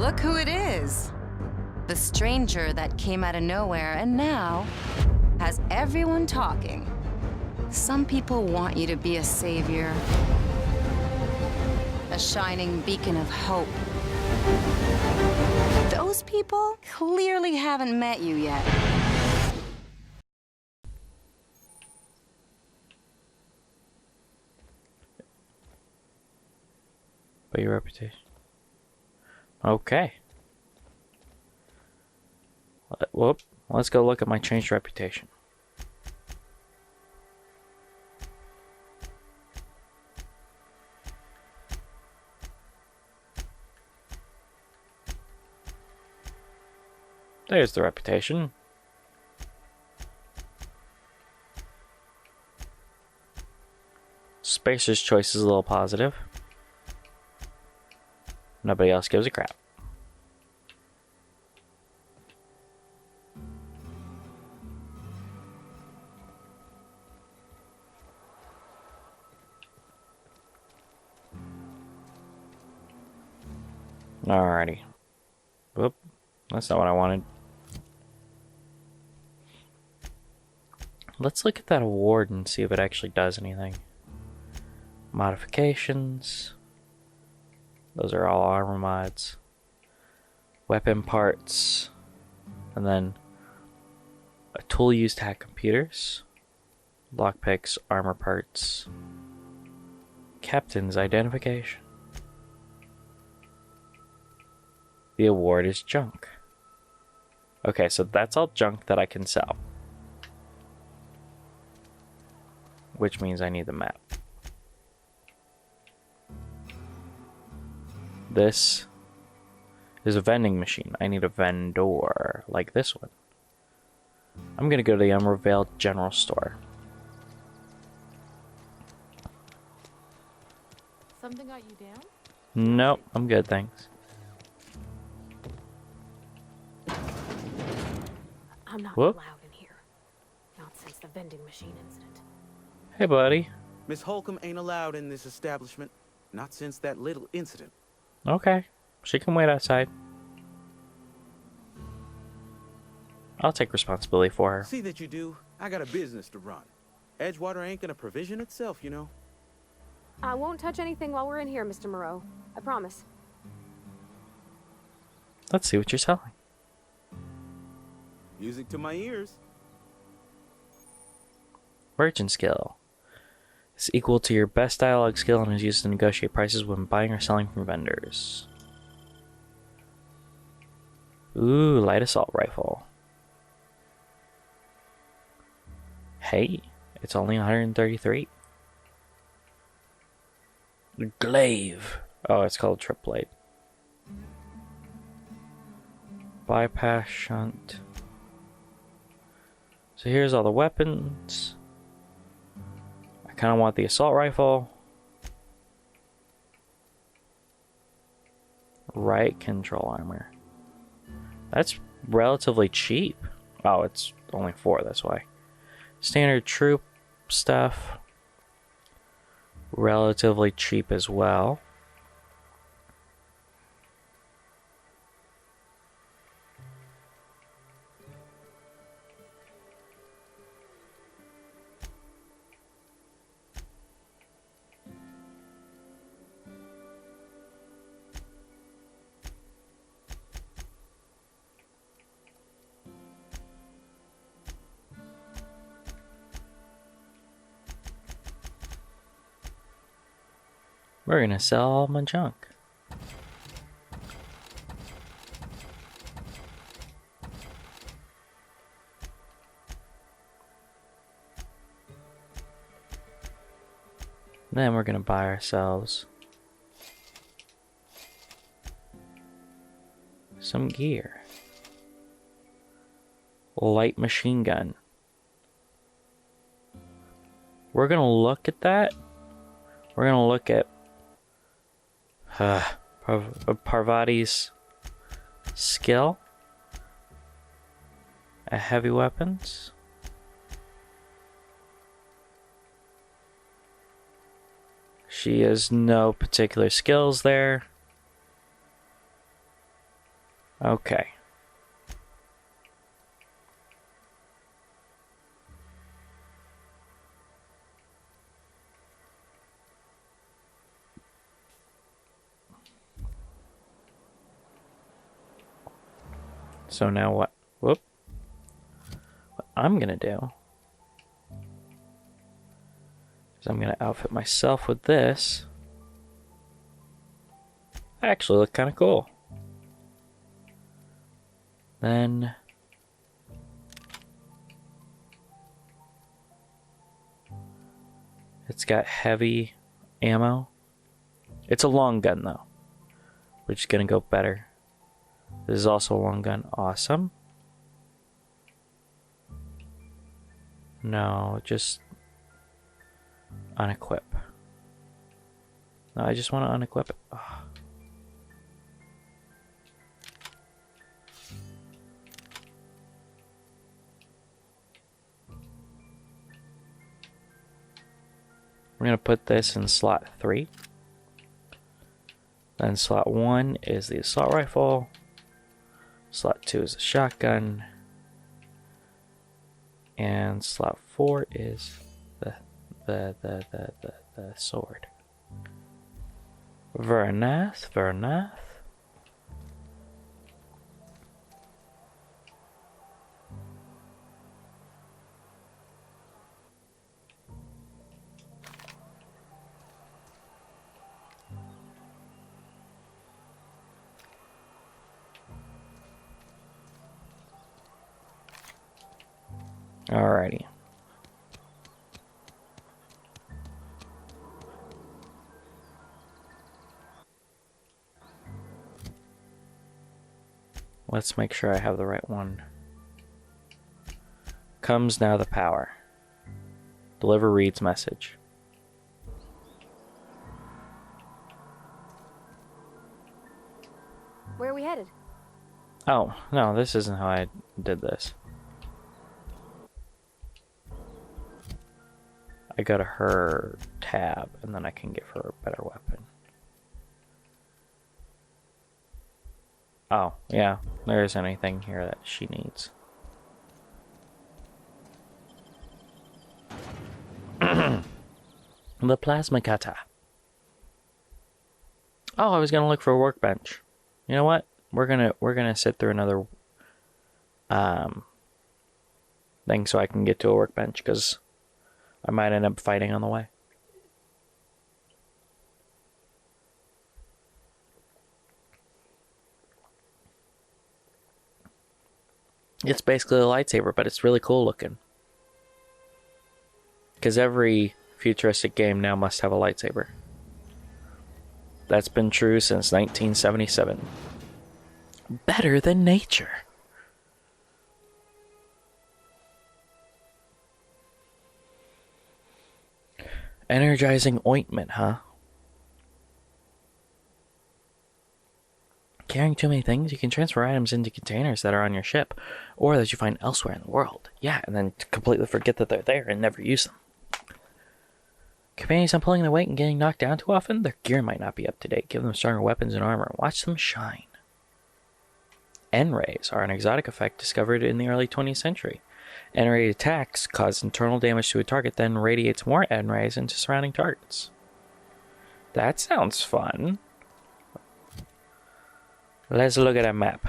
Look who it is. The stranger that came out of nowhere and now has everyone talking. Some people want you to be a savior, a shining beacon of hope. Those people clearly haven't met you yet. But your reputation. Okay. Whoop. Let's go look at my changed reputation. There's the reputation. Spacer's choice is a little positive. Nobody else gives a crap. Alrighty. Whoop. That's not what I wanted. Let's look at that award and see if it actually does anything. Modifications. Those are all armor mods. Weapon parts. And then a tool used to hack computers. Lockpicks, armor parts. Captain's identification. The award is junk. Okay, so that's all junk that I can sell. Which means I need the map. This is a vending machine. I need a vendor like this one. I'm gonna go to the Emerald Vale General Store. Something got you down? Nope, I'm good, thanks. I'm not Whoop. allowed in here. Not since the vending machine incident. Hey, buddy. Miss Holcomb ain't allowed in this establishment. Not since that little incident. Okay, she can wait outside. I'll take responsibility for her. See that you do. I got a business to run. Edgewater ain't gonna provision itself, you know. I won't touch anything while we're in here, Mr. Moreau. I promise. Let's see what you're selling. Music to my ears. Merchant skill. It's equal to your best dialogue skill and is used to negotiate prices when buying or selling from vendors. Ooh, light assault rifle. Hey, it's only 133. Glaive. Oh, it's called trip blade. Bypass shunt. So here's all the weapons. I kind of want the assault rifle. Right control armor. That's relatively cheap. Oh, it's only 4, that's why. Standard troop stuff. Relatively cheap as well. We're gonna sell all my junk. Then we're gonna buy ourselves some gear. Light machine gun. We're gonna look at that. We're gonna look at Parvati's skill at heavy weapons. She has no particular skills there. Okay. So now what? Whoop. What I'm gonna do is I'm gonna outfit myself with this. I actually look kind of cool. Then it's got heavy ammo. It's a long gun though, which is gonna go better. This is also a long gun. Awesome. No, just unequip. No, I just want to unequip it. Oh. We're going to put this in slot 3. Then slot 1 is the assault rifle. Slot 2 is the shotgun. And slot 4 is the sword. Very nice, very nice. Alrighty. Let's make sure I have the right one. Comes now the power. Deliver Reed's message. Where are we headed? Oh, no, this isn't how I did this. I go to her tab, and then I can give her a better weapon. Oh, yeah, there isn't anything here that she needs. The plasma cutter. Oh, I was gonna look for a workbench. You know what? We're gonna sit through another thing so I can get to a workbench, because I might end up fighting on the way. It's basically a lightsaber, but it's really cool looking. Because every futuristic game now must have a lightsaber. That's been true since 1977. Better than nature. Energizing ointment, huh? Carrying too many things, you can transfer items into containers that are on your ship, or that you find elsewhere in the world. Yeah, and then completely forget that they're there and never use them. Companions not pulling their weight and getting knocked down too often, their gear might not be up to date. Give them stronger weapons and armor. Watch them shine. N-rays are an exotic effect discovered in the early 20th century. N-ray attacks cause internal damage to a target, then radiates more N-rays into surrounding targets. That sounds fun. Let's look at a map.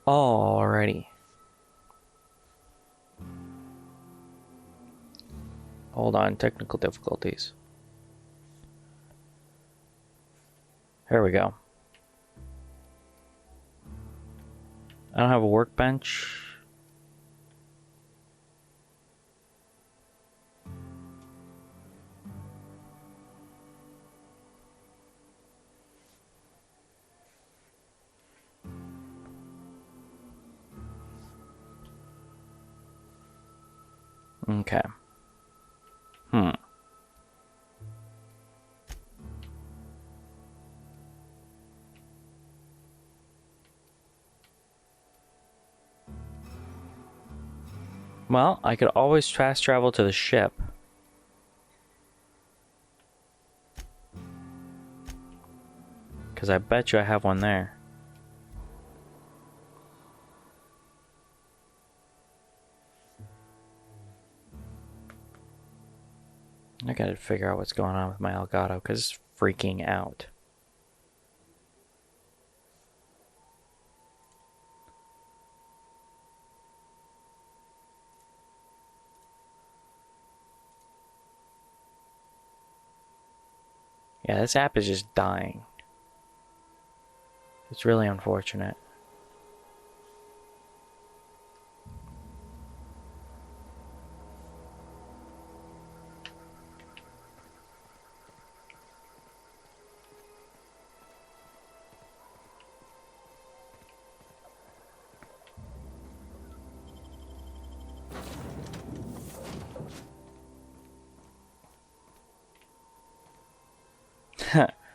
Alrighty. Hold on, technical difficulties. Here we go. I don't have a workbench. Okay. Well, I could always fast travel to the ship. Because I bet you I have one there. I gotta figure out what's going on with my Elgato because it's freaking out. Yeah, this app is just dying. It's really unfortunate.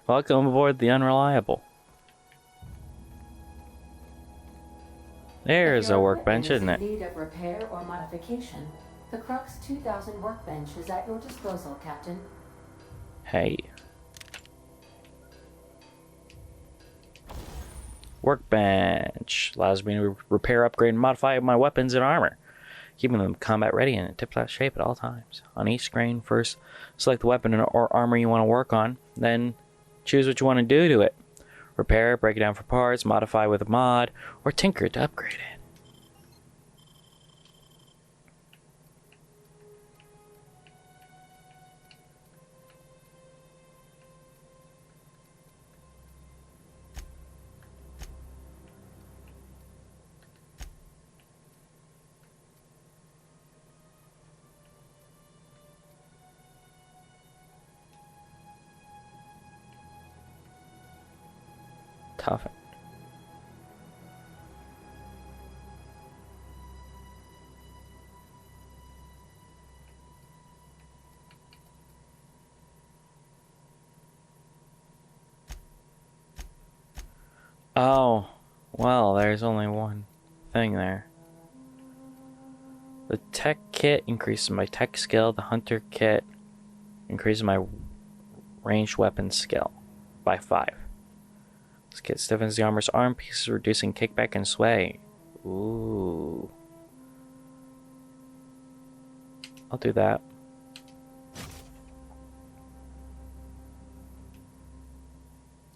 Welcome aboard the Unreliable. There's a workbench, isn't it? In need of repair or modification, the Crux 2000 workbench is at your disposal, Captain. Hey. Workbench allows me to repair, upgrade, and modify my weapons and armor, keeping them combat ready and in tip-top shape at all times. On each screen, first select the weapon or armor you want to work on, then choose what you want to do to it. Repair, break it down for parts, modify with a mod, or tinker to upgrade it. Tough. Oh, well, there's only one thing there. The tech kit increases my tech skill. The hunter kit increases my ranged weapon skill by 5. This kit stiffens the armor's arm pieces, reducing kickback and sway. Ooh. I'll do that.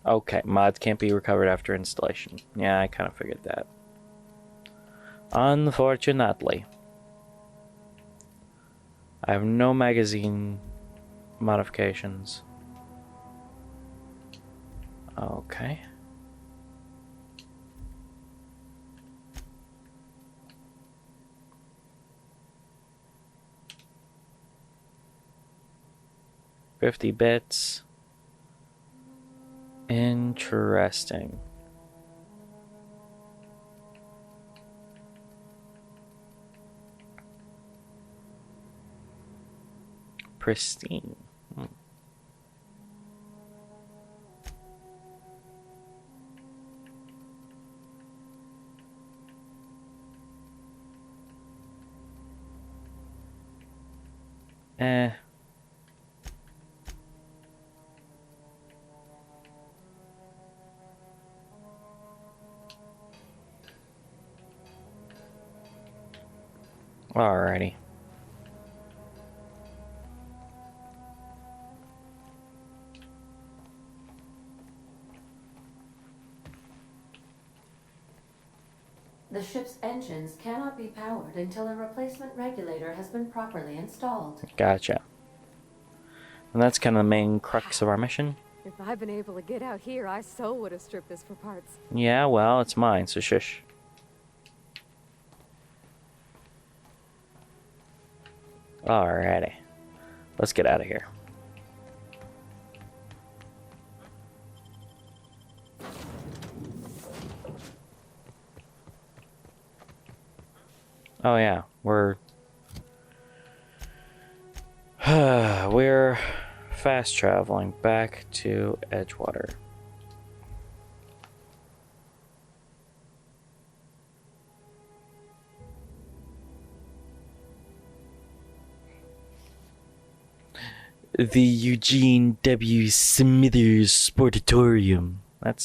Okay, mods can't be recovered after installation. Yeah, I kind of figured that. Unfortunately. I have no magazine modifications. Okay. $50 bits. Interesting. Pristine. Eh. Alrighty. The ship's engines cannot be powered until a replacement regulator has been properly installed. Gotcha. And that's kind of the main crux of our mission. If I'd been able to get out here, I so would have stripped this for parts. Yeah, well, it's mine, so shush. Alrighty. Let's get out of here. Oh yeah, we're fast traveling back to Edgewater. The Eugene W. Smithers Sportatorium. That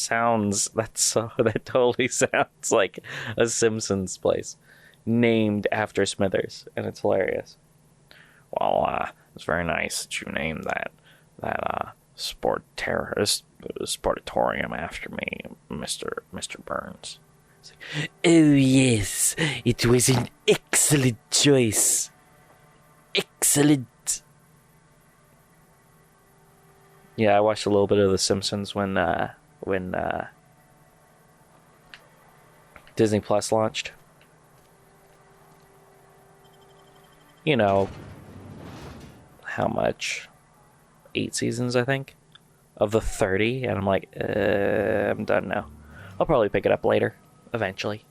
totally sounds like a Simpsons place named after Smithers, and it's hilarious. Well, it's very nice that you named that sportatorium after me, Mr. Burns. Like, oh yes, it was an excellent choice. Excellent. Yeah, I watched a little bit of The Simpsons when Disney Plus launched. You know, how much? 8 seasons, I think, of the 30, and I'm like, I'm done now. I'll probably pick it up later, eventually.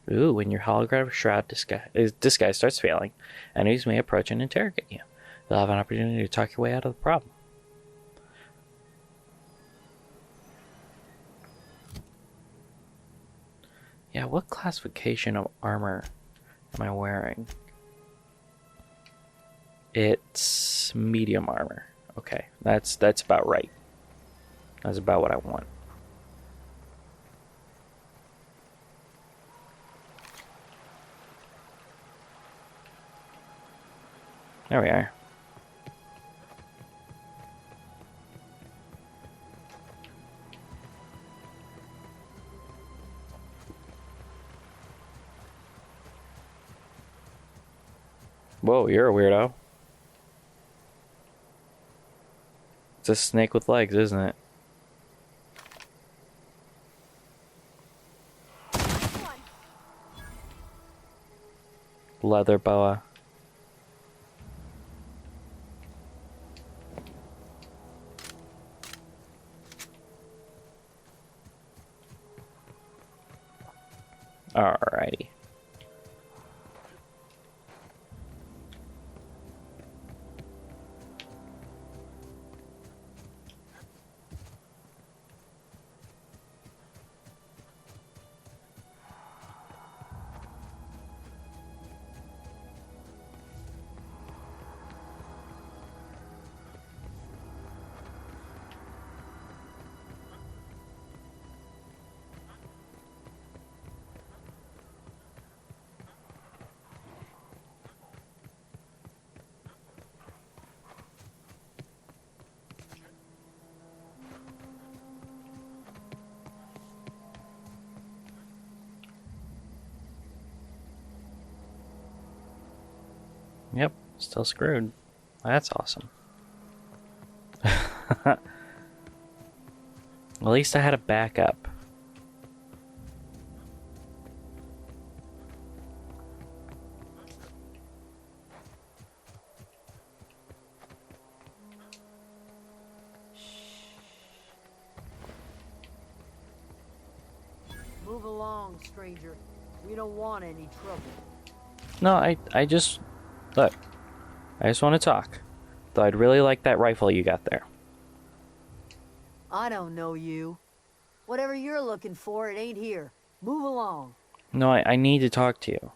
Ooh, when your holographic shroud disguise starts failing, enemies may approach and interrogate you. You'll have an opportunity to talk your way out of the problem. Yeah, what classification of armor am I wearing? It's medium armor. Okay, that's about right. That's about what I want. There we are. Whoa, you're a weirdo. It's a snake with legs, isn't it? Leather boa. Alrighty. Yep, still screwed. That's awesome. At least I had a backup. Move along, stranger. We don't want any trouble. No, I just... Look, I just want to talk. Though I'd really like that rifle you got there. I don't know you. Whatever you're looking for, it ain't here. Move along. No, I need to talk to you.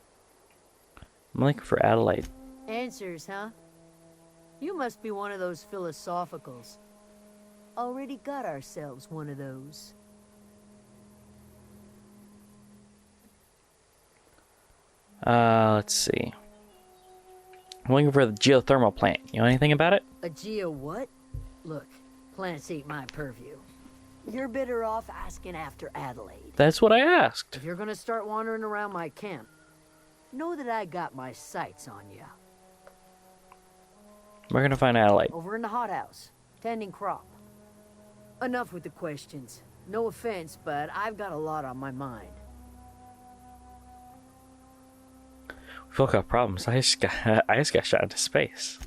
I'm looking for Adelaide. Answers, huh? You must be one of those philosophicals. Already got ourselves one of those. Let's see. I'm looking for the geothermal plant. You know anything about it? A geo what? Look, plants ain't my purview. You're better off asking after Adelaide. That's what I asked. If you're gonna start wandering around my camp, know that I got my sights on you. We're gonna find Adelaide. Over in the hothouse, tending crop. Enough with the questions. No offense, but I've got a lot on my mind. We both got problems. I just got shot into space.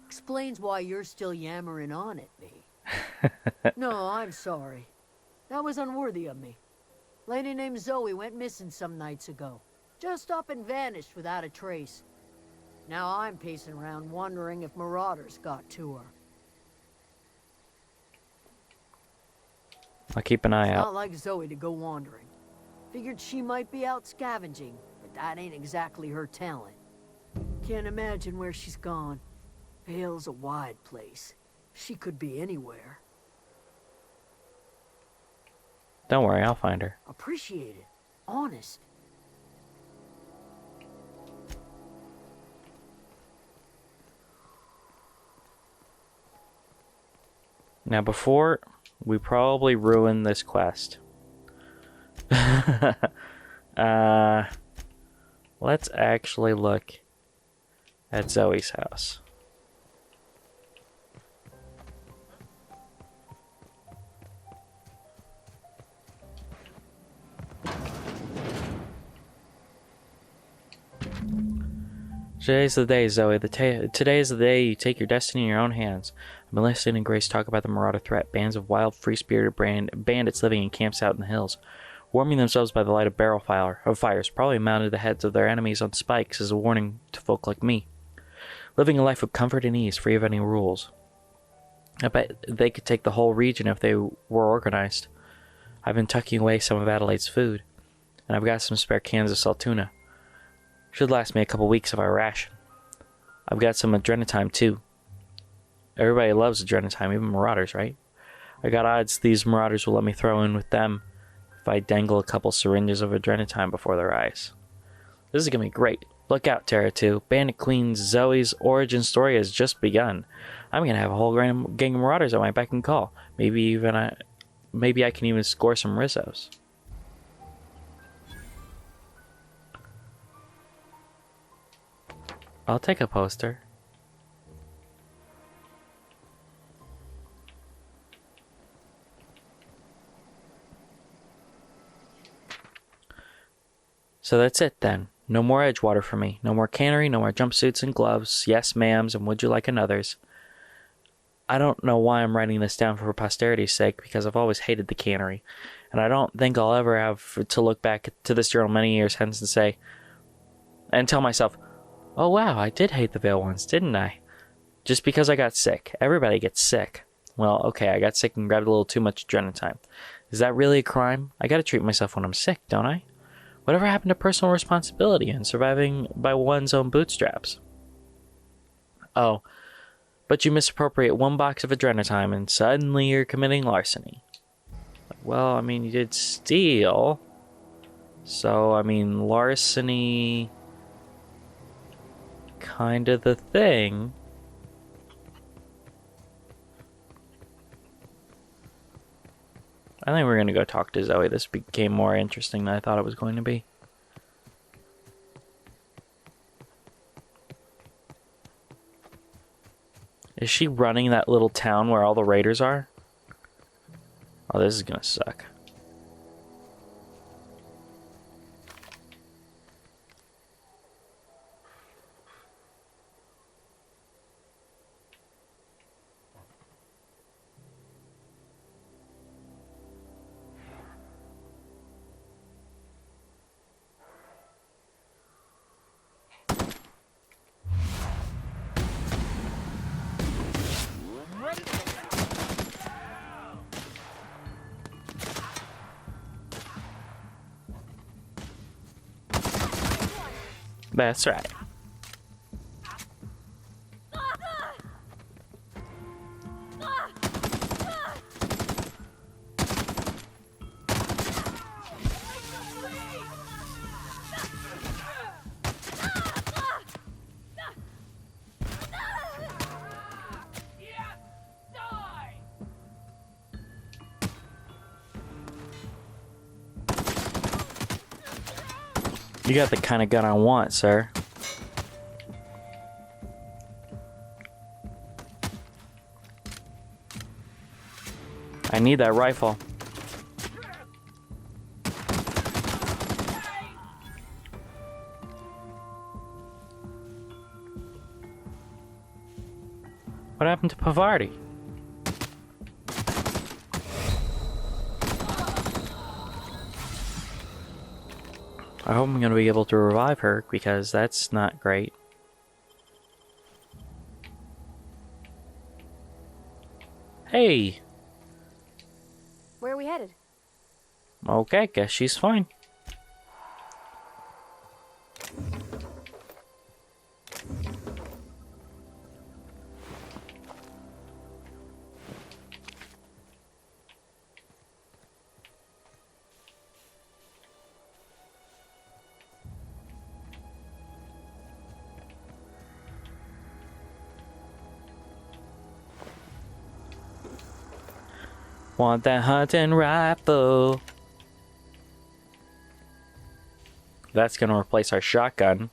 Explains why you're still yammering on at me. No, I'm sorry. That was unworthy of me. Lady named Zoe went missing some nights ago. Just up and vanished without a trace. Now I'm pacing around wondering if marauders got to her. I'll keep an eye It's out. not like Zoe to go wandering. Figured she might be out scavenging, but that ain't exactly her talent. Can't imagine where she's gone. Vale's a wide place. She could be anywhere. Don't worry, I'll find her. Appreciate it. Honest. Now, before we probably ruin this quest, let's actually look at Zoe's house. Today's the day, Zoe. Today is the day you take your destiny in your own hands. I've been listening to Grace talk about the Marauder threat. Bands of wild, free-spirited bandits living in camps out in the hills, warming themselves by the light of fires, probably mounted the heads of their enemies on spikes as a warning to folk like me. Living a life of comfort and ease, free of any rules. I bet they could take the whole region if they were organized. I've been tucking away some of Adelaide's food, and I've got some spare cans of salt tuna. Should last me a couple weeks if I ration. I've got some adrenatime too. Everybody loves adrenatime, even marauders, right? I got odds these marauders will let me throw in with them if I dangle a couple syringes of adrenatime before their eyes. This is gonna be great. Look out, Terra 2. Bandit Queen Zoe's origin story has just begun. I'm gonna have a whole gang of marauders at my beck and call. Maybe I can even score some Rizzos. I'll take a poster. So that's it then. No more Edgewater for me. No more cannery, no more jumpsuits and gloves. Yes, ma'ams, and would you like another's? I don't know why I'm writing this down for posterity's sake, because I've always hated the cannery. And I don't think I'll ever have to look back to this journal many years hence and tell myself, oh wow, I did hate the Vale once, didn't I? Just because I got sick. Everybody gets sick. Well, okay, I got sick and grabbed a little too much adrenatime. Is that really a crime? I gotta treat myself when I'm sick, don't I? Whatever happened to personal responsibility and surviving by one's own bootstraps? Oh, but you misappropriate one box of adrenatime and suddenly you're committing larceny. Well, I mean, you did steal. So, I mean, larceny... kind of the thing. I think we're going to go talk to Zoe. This became more interesting than I thought it was going to be. Is she running that little town where all the raiders are? Oh, this is going to suck. That's right. You got the kind of gun I want, sir. I need that rifle. What happened to Pavardi? I hope I'm going to be able to revive her, because that's not great. Hey! Where are we headed? Okay, guess she's fine. Want that hunting rifle. That's gonna replace our shotgun.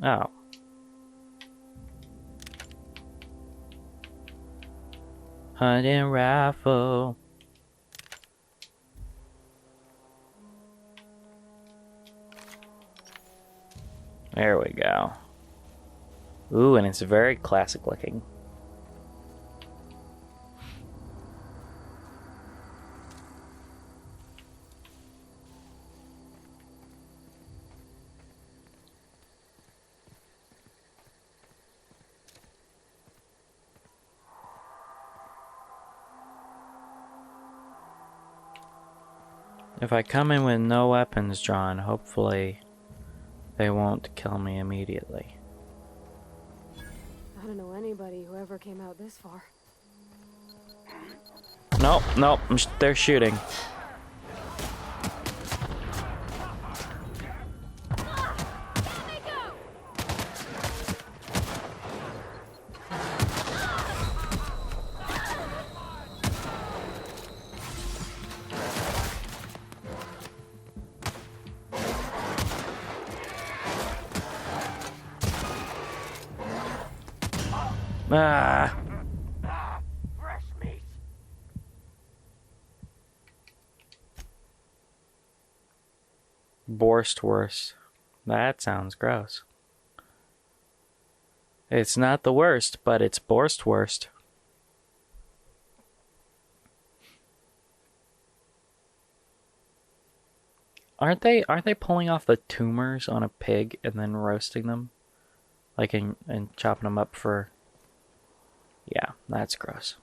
Oh. Hunting rifle. There we go. Ooh, and it's very classic looking. If I come in with no weapons drawn, hopefully they won't kill me immediately. I don't know anybody who ever came out this far. Nope, nope, they're shooting. Ah. Fresh meat. Borstwurst. That sounds gross. It's not the worst, but it's Borstwurst. Aren't they pulling off the tumors on a pig and then roasting them? Like and chopping them up for... Yeah, that's gross.